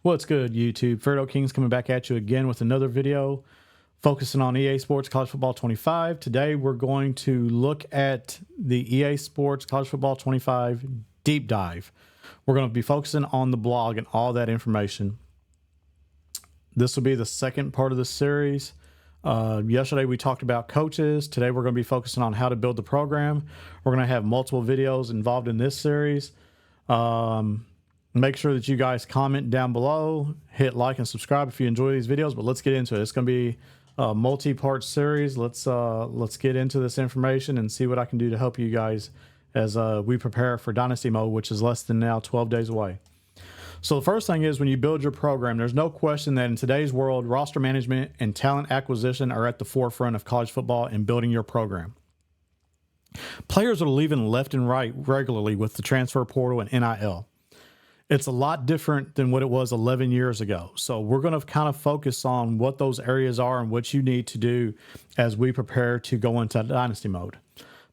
What's good, YouTube? Ferdo Kings coming back at you again with another video focusing on EA Sports College Football 25. Today, we're going to look at the EA Sports College Football 25 deep dive. We're going to be focusing on the blog and all that information. This will be the second part of the series. Yesterday, we talked about coaches. Today, we're going to be focusing on how to build the program. We're going to have multiple videos involved in this series. Make sure that you guys comment down below, hit like and subscribe if you enjoy these videos, but let's get into it. It's going to be a multi-part series. Let's get into this information and see what I can do to help you guys as we prepare for Dynasty Mode, which is less than now 12 days away. So the first thing is when you build your program, there's no question that in today's world, roster management and talent acquisition are at the forefront of college football and building your program. Players are leaving left and right regularly with the transfer portal and NIL. It's a lot different than what it was 11 years ago. So we're going to kind of focus on what those areas are and what you need to do as we prepare to go into Dynasty Mode.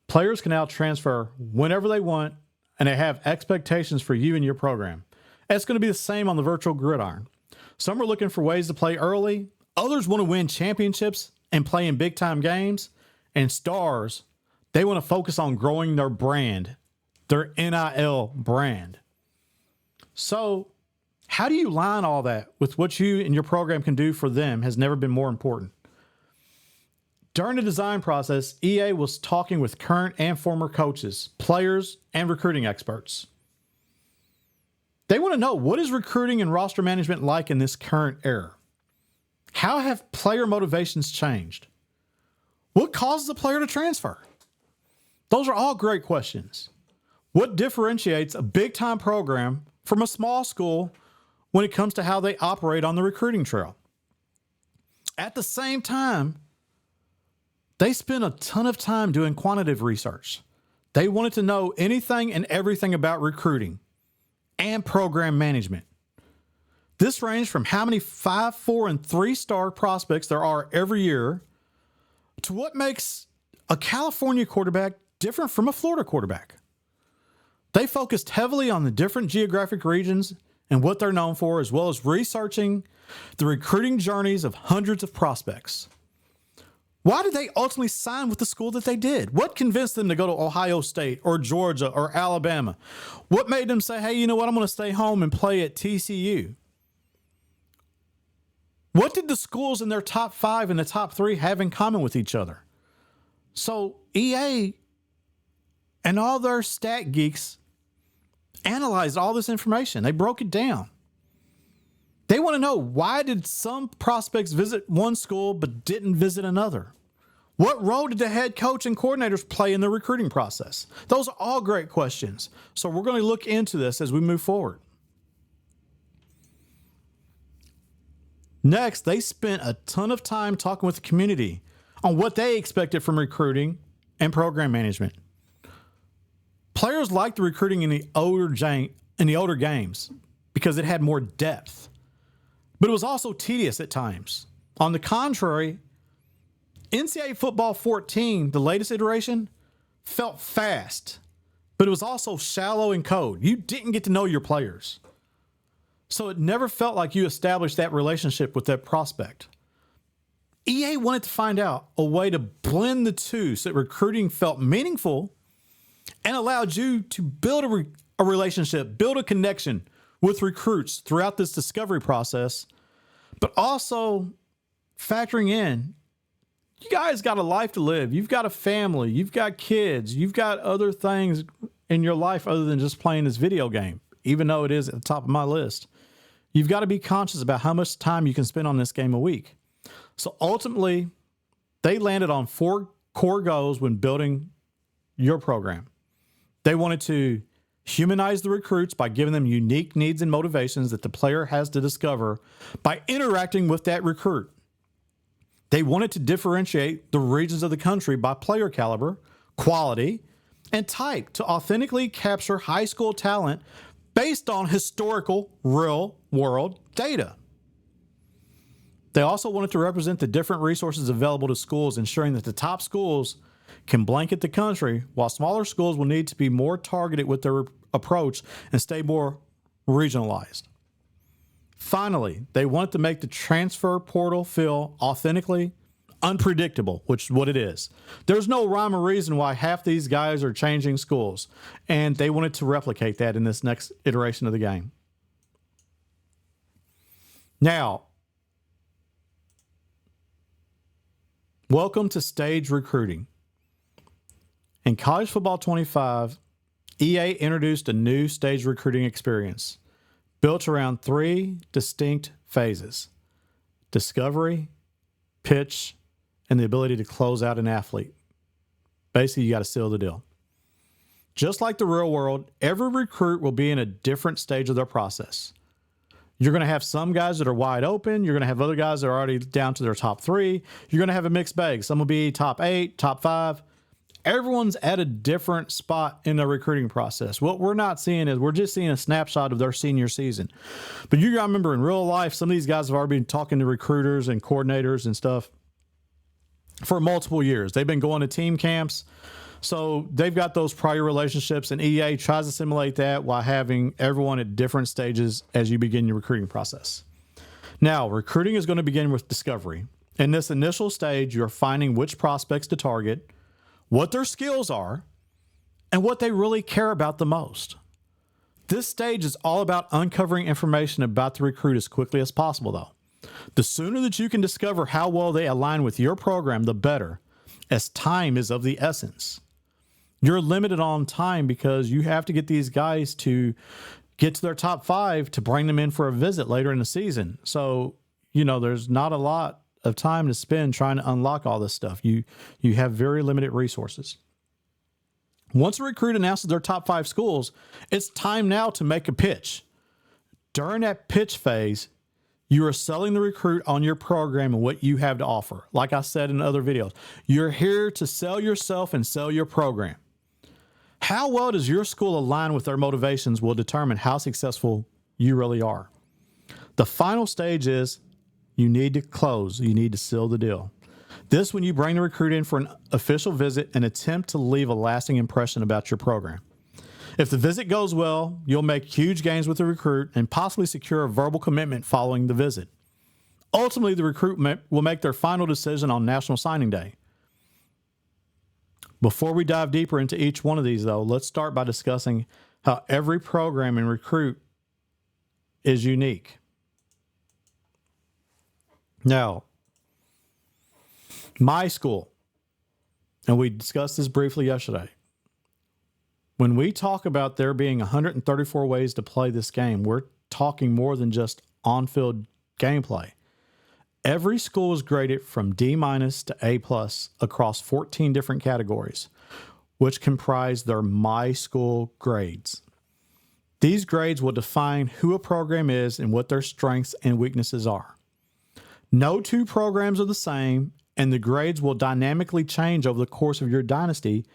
Players can now transfer whenever they want, and they have expectations for you and your program. It's going to be the same on the virtual gridiron. Some are looking for ways to play early. Others want to win championships and play in big-time games. And stars, they want to focus on growing their brand, their NIL brand. So how do you line all that with what you and your program can do for them has never been more important. During the design process, EA was talking with current and former coaches, players, and recruiting experts. They want to know, what is recruiting and roster management like in this current era? How have player motivations changed? What causes a player to transfer? Those are all great questions. What differentiates a big-time program from a small school when it comes to how they operate on the recruiting trail? At the same time, they spend a ton of time doing quantitative research. They wanted to know anything and everything about recruiting and program management. This ranged from how many 5, 4, and 3-star prospects there are every year to what makes a California quarterback different from a Florida quarterback. They focused heavily on the different geographic regions and what they're known for, as well as researching the recruiting journeys of hundreds of prospects. Why did they ultimately sign with the school that they did? What convinced them to go to Ohio State or Georgia or Alabama? What made them say, hey, you know what, I'm going to stay home and play at TCU? What did the schools in their top 5 and the top 3 have in common with each other? So EA and all their stat geeks analyzed all this information. They broke it down. They want to know, why did some prospects visit one school but didn't visit another? What role did the head coach and coordinators play in the recruiting process? Those are all great questions. So we're going to look into this as we move forward. Next, they spent a ton of time talking with the community on what they expected from recruiting and program management. Players liked the recruiting in the older games because it had more depth, but it was also tedious at times. On the contrary, NCAA Football 14, the latest iteration, felt fast, but it was also shallow in code. You didn't get to know your players, so it never felt like you established that relationship with that prospect. EA wanted to find out a way to blend the two so that recruiting felt meaningful and allowed you to build a relationship, build a connection with recruits throughout this discovery process, but also factoring in, you guys got a life to live. You've got a family. You've got kids. You've got other things in your life other than just playing this video game, even though it is at the top of my list. You've got to be conscious about how much time you can spend on this game a week. So ultimately, they landed on 4 core goals when building your program. They wanted to humanize the recruits by giving them unique needs and motivations that the player has to discover by interacting with that recruit. They wanted to differentiate the regions of the country by player caliber, quality, and type to authentically capture high school talent based on historical, real-world data. They also wanted to represent the different resources available to schools, ensuring that the top schools can blanket the country, while smaller schools will need to be more targeted with their approach and stay more regionalized. Finally, they wanted to make the transfer portal feel authentically unpredictable, which is what it is. There's no rhyme or reason why half these guys are changing schools, and they wanted to replicate that in this next iteration of the game. Now, welcome to stage recruiting. In College Football 25, EA introduced a new stage recruiting experience built around 3 distinct phases: discovery, pitch, and the ability to close out an athlete. Basically, you got to seal the deal. Just like the real world, every recruit will be in a different stage of their process. You're going to have some guys that are wide open. You're going to have other guys that are already down to their top 3. You're going to have a mixed bag. Some will be top 8, top 5. Everyone's at a different spot in the recruiting process. What we're not seeing is we're just seeing a snapshot of their senior season. But you got to remember, in real life, some of these guys have already been talking to recruiters and coordinators and stuff for multiple years. They've been going to team camps. So they've got those prior relationships, and EA tries to simulate that while having everyone at different stages as you begin your recruiting process. Now, recruiting is going to begin with discovery. In this initial stage, you're finding which prospects to target, what their skills are, and what they really care about the most. This stage is all about uncovering information about the recruit as quickly as possible, though. The sooner that you can discover how well they align with your program, the better, as time is of the essence. You're limited on time because you have to get these guys to get to their top 5 to bring them in for a visit later in the season. So, there's not a lot of time to spend trying to unlock all this stuff. You have very limited resources. Once a recruit announces their top 5 schools, it's time now to make a pitch. During that pitch phase, you are selling the recruit on your program and what you have to offer. Like I said in other videos, you're here to sell yourself and sell your program. How well does your school align with their motivations will determine how successful you really are. The final stage is you need to close. You need to seal the deal. This when you bring the recruit in for an official visit and attempt to leave a lasting impression about your program. If the visit goes well, you'll make huge gains with the recruit and possibly secure a verbal commitment following the visit. Ultimately, the recruit will make their final decision on National Signing Day. Before we dive deeper into each one of these, though, let's start by discussing how every program and recruit is unique. Now, my school, and we discussed this briefly yesterday, when we talk about there being 134 ways to play this game, we're talking more than just on-field gameplay. Every school is graded from D- to A+ across 14 different categories, which comprise their My School grades. These grades will define who a program is and what their strengths and weaknesses are. No 2 programs are the same, and the grades will dynamically change over the course of your dynasty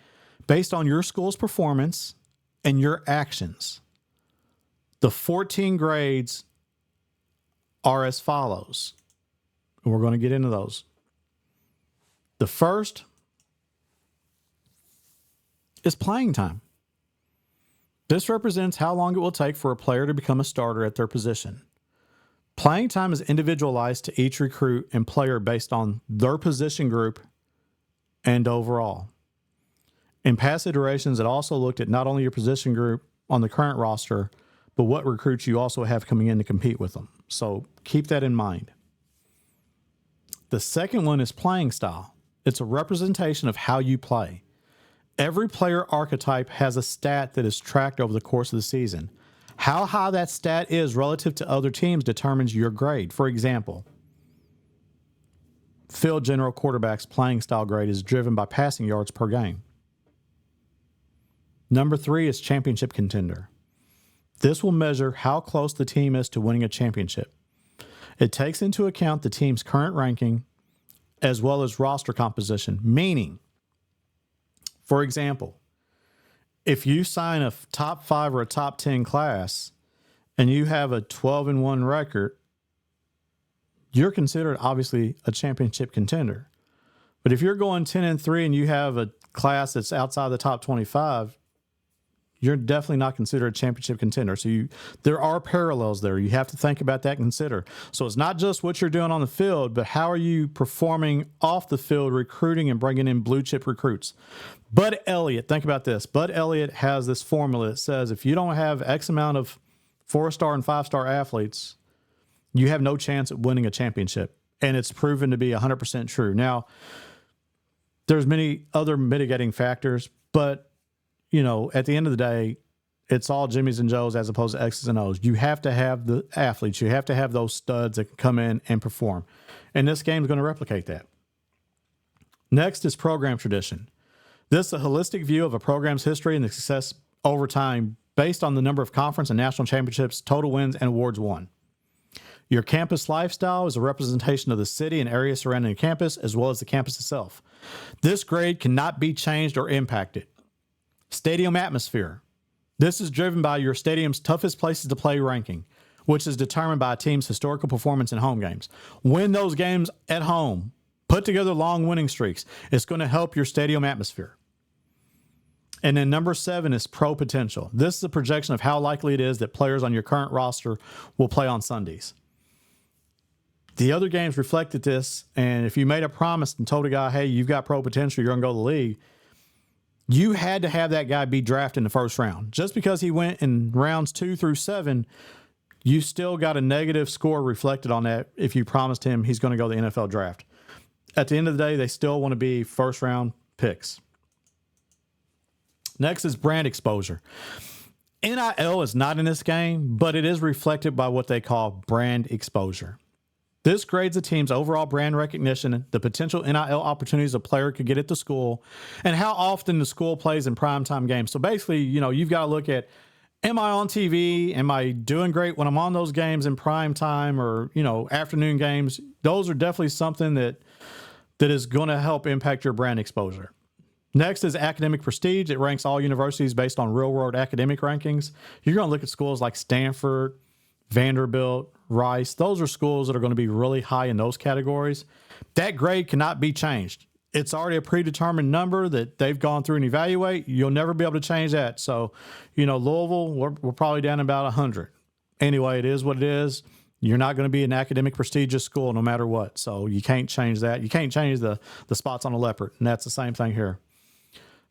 based on your school's performance and your actions. The 14 grades are as follows, and we're going to get into those. The first is playing time. This represents how long it will take for a player to become a starter at their position. Playing time is individualized to each recruit and player based on their position group and overall. In past iterations, it also looked at not only your position group on the current roster, but what recruits you also have coming in to compete with them. So keep that in mind. The second one is playing style. It's a representation of how you play. Every player archetype has a stat that is tracked over the course of the season. How high that stat is relative to other teams determines your grade. For example, Phil General quarterback's playing style grade is driven by passing yards per game. Number 3 is championship contender. This will measure how close the team is to winning a championship. It takes into account the team's current ranking as well as roster composition, meaning, for example, if you sign a top 5 or a top 10 class and you have a 12-1 record, you're considered obviously a championship contender. But if you're going 10-3 and you have a class that's outside the top 25, you're definitely not considered a championship contender. So there are parallels there. You have to think about that and consider. So it's not just what you're doing on the field, but how are you performing off the field, recruiting and bringing in blue chip recruits. Bud Elliott, think about this. Bud Elliott has this formula that says if you don't have X amount of 4-star and 5-star athletes, you have no chance at winning a championship. And it's proven to be 100% true. Now, there's many other mitigating factors, but at the end of the day, it's all Jimmys and Joes as opposed to X's and O's. You have to have the athletes. You have to have those studs that can come in and perform. And this game is going to replicate that. Next is program tradition. This is a holistic view of a program's history and the success over time based on the number of conference and national championships, total wins, and awards won. Your campus lifestyle is a representation of the city and area surrounding the campus, as well as the campus itself. This grade cannot be changed or impacted. Stadium atmosphere. This is driven by your stadium's toughest places to play ranking, which is determined by a team's historical performance in home games. Win those games at home. Put together long winning streaks. It's going to help your stadium atmosphere. And then number 7 is pro potential. This is a projection of how likely it is that players on your current roster will play on Sundays. The other games reflected this, and if you made a promise and told a guy, hey, you've got pro potential, you're going to go to the league, you had to have that guy be drafted in the first round. Just because he went in rounds 2 through 7, you still got a negative score reflected on that if you promised him he's going to go to the NFL draft. At the end of the day, they still want to be first-round picks. Next is brand exposure. NIL is not in this game, but it is reflected by what they call brand exposure. This grades a team's overall brand recognition, the potential NIL opportunities a player could get at the school, and how often the school plays in primetime games. So basically, you've got to look at, am I on TV? Am I doing great when I'm on those games in primetime or, afternoon games? Those are definitely something that is going to help impact your brand exposure. Next is academic prestige. It ranks all universities based on real-world academic rankings. You're going to look at schools like Stanford, Vanderbilt, Rice. Those are schools that are going to be really high in those categories. That grade cannot be changed. It's already a predetermined number that they've gone through and evaluate. You'll never be able to change that. So, Louisville, we're probably down about 100. Anyway, it is what it is. You're not going to be an academic prestigious school no matter what. So you can't change that. You can't change the spots on the leopard. And that's the same thing here.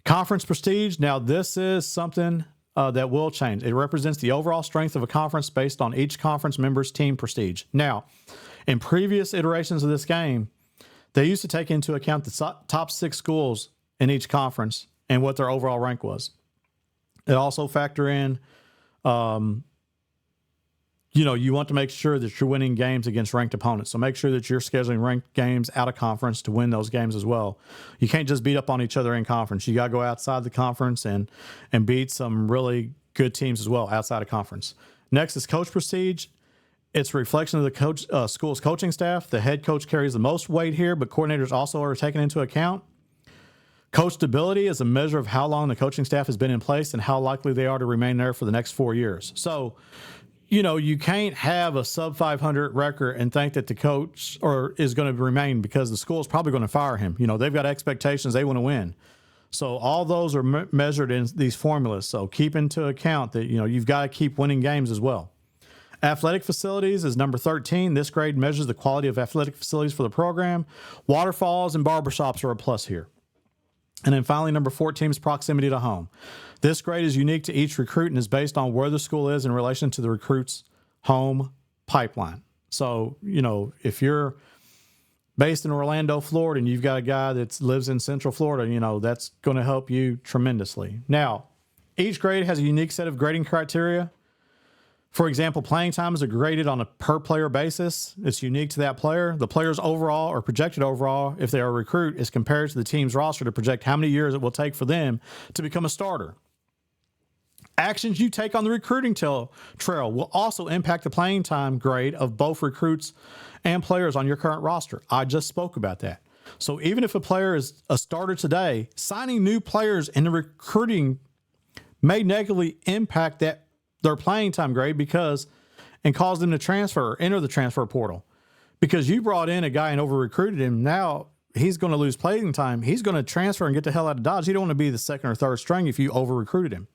Conference prestige. Now, this is something that will change. It represents the overall strength of a conference based on each conference member's team prestige. Now, in previous iterations of this game, they used to take into account the top 6 schools in each conference and what their overall rank was. It also factor in, you want to make sure that you're winning games against ranked opponents. So make sure that you're scheduling ranked games out of conference to win those games as well. You can't just beat up on each other in conference. You got to go outside the conference and beat some really good teams as well outside of conference. Next is coach prestige. It's a reflection of the school's coaching staff. The head coach carries the most weight here, but coordinators also are taken into account. Coach stability is a measure of how long the coaching staff has been in place and how likely they are to remain there for the next 4 years. So, you can't have a sub 500 record and think that the coach is going to remain because the school is probably going to fire him. They've got expectations. They want to win. So all those are measured in these formulas. So keep into account that, you've got to keep winning games as well. Athletic facilities is number 13. This grade measures the quality of athletic facilities for the program. Waterfalls and barbershops are a plus here. And then finally, number 14 is proximity to home. This grade is unique to each recruit and is based on where the school is in relation to the recruit's home pipeline. So, if you're based in Orlando, Florida, and you've got a guy that lives in Central Florida, that's going to help you tremendously. Now, each grade has a unique set of grading criteria. For example, playing time is graded on a per-player basis. It's unique to that player. The player's overall or projected overall, if they are a recruit, is compared to the team's roster to project how many years it will take for them to become a starter. Actions you take on the recruiting trail will also impact the playing time grade of both recruits and players on your current roster. I just spoke about that. So even if a player is a starter today, signing new players in the recruiting may negatively impact their playing time grade and cause them to transfer or enter the transfer portal. Because you brought in a guy and over-recruited him, now he's going to lose playing time. He's going to transfer and get the hell out of Dodge. You don't want to be the second or third string if you over-recruited him.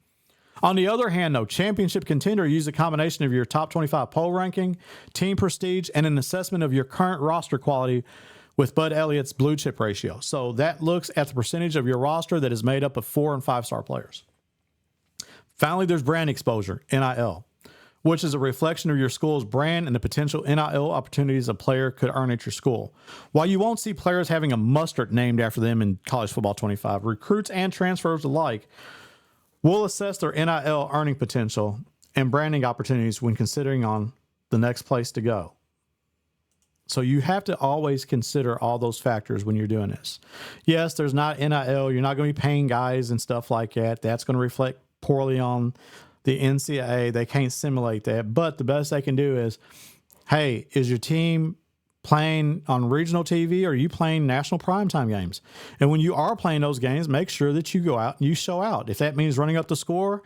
On the other hand, though, Championship Contender uses a combination of your top 25 poll ranking, team prestige, and an assessment of your current roster quality with Bud Elliott's blue chip ratio. So that looks at the percentage of your roster that is made up of 4- and 5-star players. Finally, there's brand exposure, NIL, which is a reflection of your school's brand and the potential NIL opportunities a player could earn at your school. While you won't see players having a mustard named after them in College Football 25, recruits and transfers alike will assess their NIL earning potential and branding opportunities when considering on the next place to go. So you have to always consider all those factors when you're doing this. Yes, there's not NIL. You're not going to be paying guys and stuff like that. That's going to reflect poorly on the NCAA. They can't simulate that. But the best they can do is, hey, is your team playing on regional TV or are you playing national primetime games? And when you are playing those games, make sure that you go out and you show out. If that means running up the score,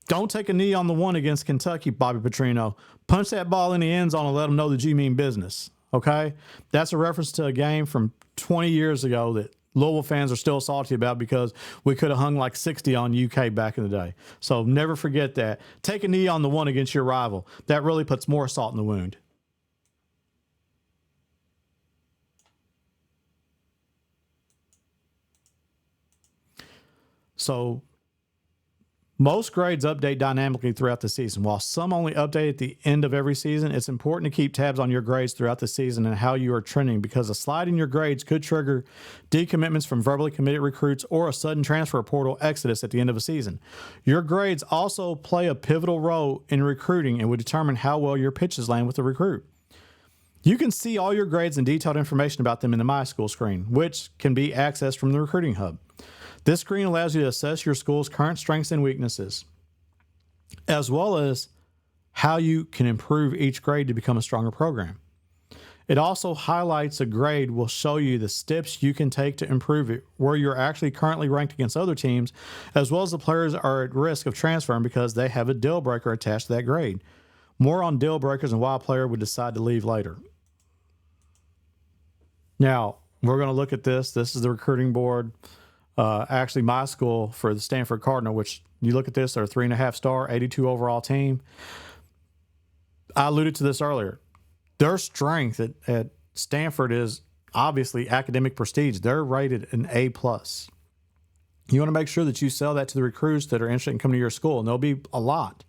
don't take a knee on the one against Kentucky, Bobby Petrino. Punch that ball in the end zone and let them know that you mean business. Okay? That's a reference to a game from 20 years ago that Louisville fans are still salty about because we could have hung like 60 on UK back in the day. So never forget that. Take a knee on the one against your rival. That really puts more salt in the wound. So most grades update dynamically throughout the season. While some only update at the end of every season, it's important to keep tabs on your grades throughout the season and how you are trending, because a slide in your grades could trigger decommitments from verbally committed recruits or a sudden transfer portal exodus at the end of a season. Your grades also play a pivotal role in recruiting and would determine how well your pitches land with the recruit. You can see all your grades and detailed information about them in the My School screen, which can be accessed from the Recruiting Hub. This screen allows you to assess your school's current strengths and weaknesses, as well as how you can improve each grade to become a stronger program. It also highlights a grade will show you the steps you can take to improve it, where you're actually currently ranked against other teams, as well as the players are at risk of transferring because they have a deal breaker attached to that grade. More on deal breakers and why a player would decide to leave later. Now, we're going to look at this. This is the recruiting board. Actually, my school for the Stanford Cardinal, which you look at this, they're a 3.5-star, 82 overall team. I alluded to this earlier. Their strength at Stanford is obviously academic prestige. They're rated an A+. You want to make sure that you sell that to the recruits that are interested in coming to your school, and there'll be a lot.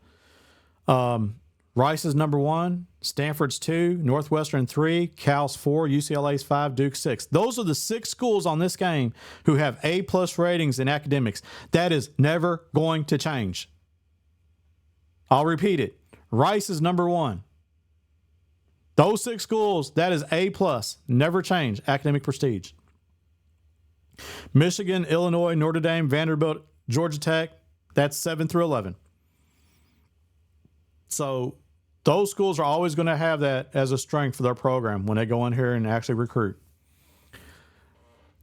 Rice is number 1, Stanford's 2, Northwestern 3, Cal's 4, UCLA's 5, Duke's 6. Those are the 6 schools on this game who have A+ ratings in academics. That is never going to change. I'll repeat it. Rice is number 1. Those 6 schools, that is A+, never change academic prestige. Michigan, Illinois, Notre Dame, Vanderbilt, Georgia Tech, that's 7 through 11. So those schools are always going to have that as a strength for their program when they go in here and actually recruit.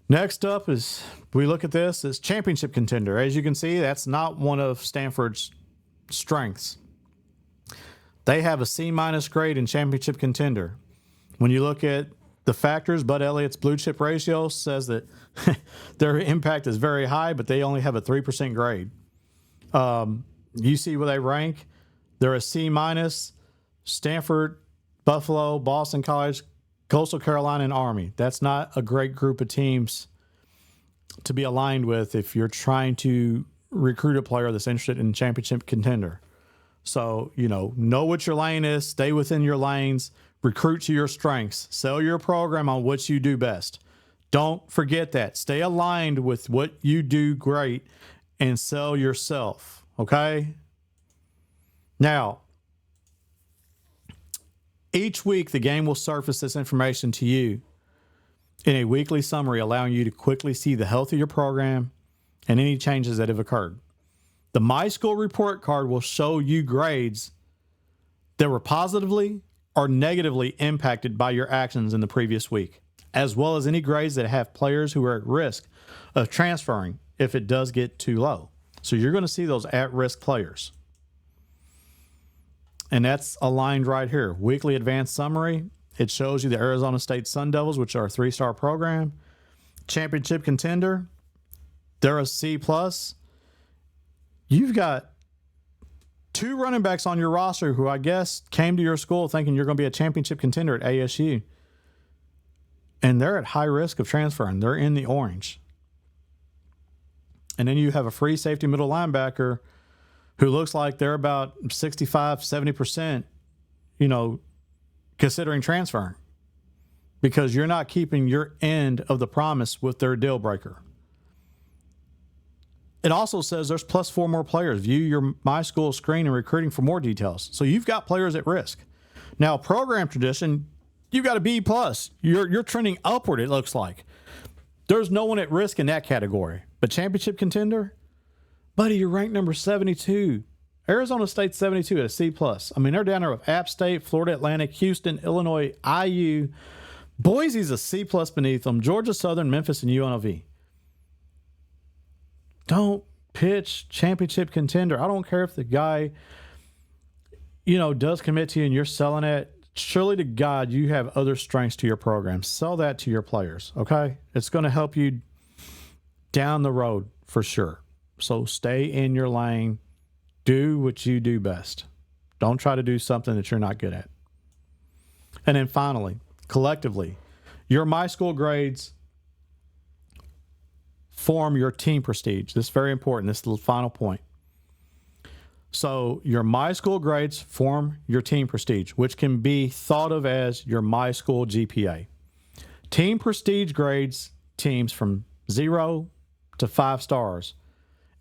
Next up is, we look at this as Championship Contender. As you can see, that's not one of Stanford's strengths. They have a C- grade in Championship Contender. When you look at the factors, Bud Elliott's blue chip ratio says that their impact is very high, but they only have a 3% grade. You see where they rank. They're a C-. Stanford, Buffalo, Boston College, Coastal Carolina, and Army. That's not a great group of teams to be aligned with if you're trying to recruit a player that's interested in Championship Contender. So, know what your lane is, stay within your lanes, recruit to your strengths, sell your program on what you do best. Don't forget that. Stay aligned with what you do great and sell yourself, okay? Now, each week, the game will surface this information to you in a weekly summary, allowing you to quickly see the health of your program and any changes that have occurred. The My School report card will show you grades that were positively or negatively impacted by your actions in the previous week, as well as any grades that have players who are at risk of transferring if it does get too low. So you're going to see those at-risk players. And that's aligned right here. Weekly advanced summary. It shows you the Arizona State Sun Devils, which are a 3-star program. Championship Contender. They're a C+. You've got 2 running backs on your roster who I guess came to your school thinking you're going to be a championship contender at ASU. And they're at high risk of transferring. They're in the orange. And then you have a free safety middle linebacker who looks like they're about 65, 70%, considering transferring. Because you're not keeping your end of the promise with their deal breaker. It also says there's plus 4 more players. View your My School screen and recruiting for more details. So you've got players at risk. Now, program tradition, you've got a B+. You're trending upward, it looks like. There's no one at risk in that category. But championship contender? Buddy, you're ranked number 72. Arizona State's 72 at a C+. I mean, they're down there with App State, Florida Atlantic, Houston, Illinois, IU. Boise's a C+ beneath them. Georgia Southern, Memphis, and UNLV. Don't pitch championship contender. I don't care if the guy, does commit to you and you're selling it. Surely to God, you have other strengths to your program. Sell that to your players, okay? It's going to help you down the road for sure. So stay in your lane. Do what you do best. Don't try to do something that you're not good at. And then finally, collectively, your My School grades form your team prestige. This is very important. This is the final point. So your My School grades form your team prestige, which can be thought of as your My School GPA. Team prestige grades teams from 0 to 5 stars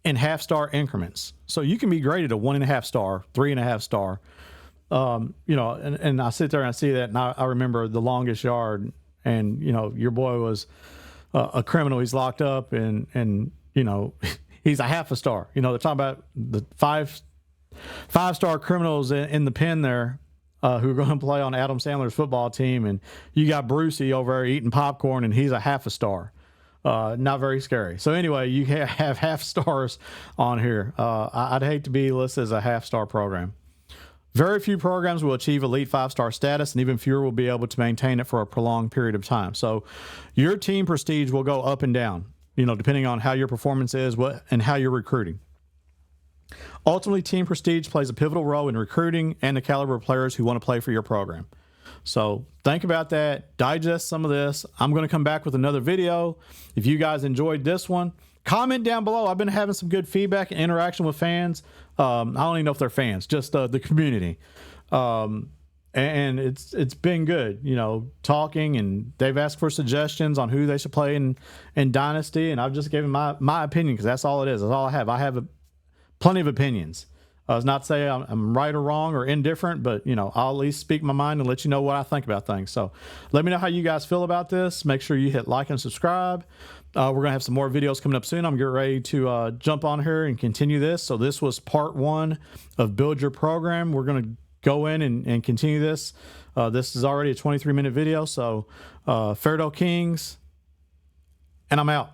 in half-star increments. So you can be graded a 1.5 star, 3.5 star. And I sit there and I see that, and I remember the longest yard, and your boy was a criminal. He's locked up, and he's a half a star. They're talking about the five-star criminals in the pen there who are going to play on Adam Sandler's football team, and you got Brucey over there eating popcorn, and he's a half a star. Not very scary. So anyway, you have half stars on here. I'd hate to be listed as a half-star program. Very few programs will achieve elite 5-star status, and even fewer will be able to maintain it for a prolonged period of time. So your team prestige will go up and down, depending on how your performance is and how you're recruiting. Ultimately, team prestige plays a pivotal role in recruiting and the caliber of players who want to play for your program. So think about that. Digest some of this. I'm going to come back with another video. If you guys enjoyed this one, comment down below. I've been having some good feedback and interaction with fans. I don't even know if they're fans, just the community. And it's been good, talking, and they've asked for suggestions on who they should play in Dynasty, and I've just given my opinion, because that's all it is. That's all I have. I have plenty of opinions. It's not to say I'm right or wrong or indifferent, but, I'll at least speak my mind and let you know what I think about things. So let me know how you guys feel about this. Make sure you hit like and subscribe. We're going to have some more videos coming up soon. I'm getting ready to jump on here and continue this. So this was part 1 of Build Your Program. We're going to go in and continue this. This is already a 23-minute video. So Fairdo Kings, and I'm out.